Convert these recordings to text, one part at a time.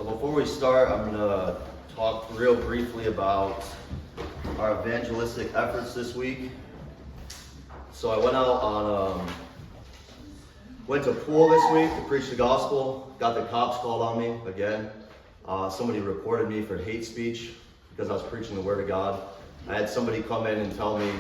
So before we start, I'm going to talk real briefly about our evangelistic efforts this week. So I went to Poole this week to preach the gospel. Got the cops called on me again. Somebody reported me for hate speech because I was preaching the word of God. I had somebody come in and tell me,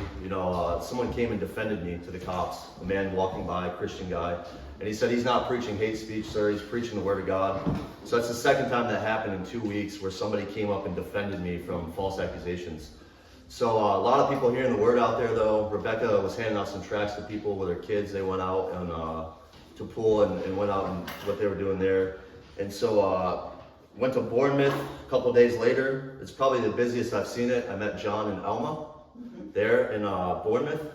someone came and defended me to the cops, a man walking by, a Christian guy. And he said, he's not preaching hate speech, sir, he's preaching the word of God. So that's the second time that happened in 2 weeks where somebody came up and defended me from false accusations. So a lot of people hearing the word out there though. Rebecca was handing out some tracts to people with their kids. They went out and to Poole and went out and what they were doing there. And so went to Bournemouth a couple days later. It's probably the busiest I've seen it. I met John and Elma there in Bournemouth,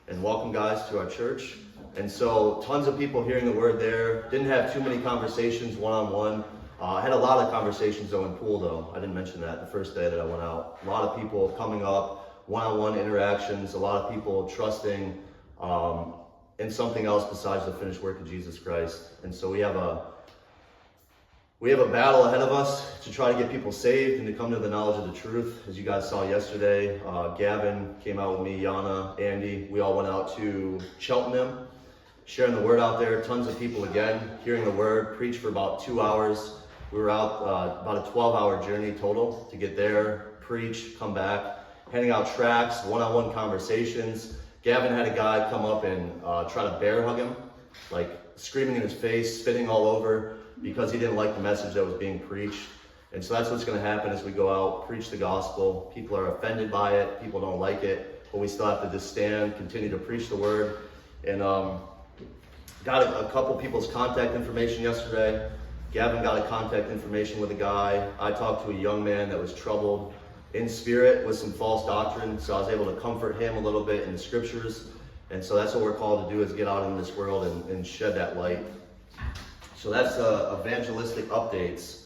and welcome guys to our church. And so tons of people hearing the word there. Didn't have too many conversations one-on-one. I had a lot of conversations though in Poole though. I didn't mention that the first day that I went out. A lot of people coming up, one-on-one interactions, a lot of people trusting in something else besides the finished work of Jesus Christ. And so we have a battle ahead of us to try to get people saved and to come to the knowledge of the truth. As you guys saw yesterday, Gavin came out with me, Yana, Andy. We all went out to Cheltenham, sharing the word out there. Tons of people again, hearing the word, preached for about 2 hours. We were out about a 12-hour journey total to get there, preach, come back, handing out tracts, one-on-one conversations. Gavin had a guy come up and try to bear hug him, like screaming in his face, spitting all over, because he didn't like the message that was being preached. And so that's what's going to happen as we go out, preach the gospel. People are offended by it, people don't like it, but we still have to just stand, continue to preach the word. And got a couple people's contact information yesterday. Gavin got a contact information with a guy. I talked to a young man that was troubled in spirit with some false doctrine, so I was able to comfort him a little bit in the scriptures. And so that's what we're called to do, is get out in this world and shed that light. So that's evangelistic updates.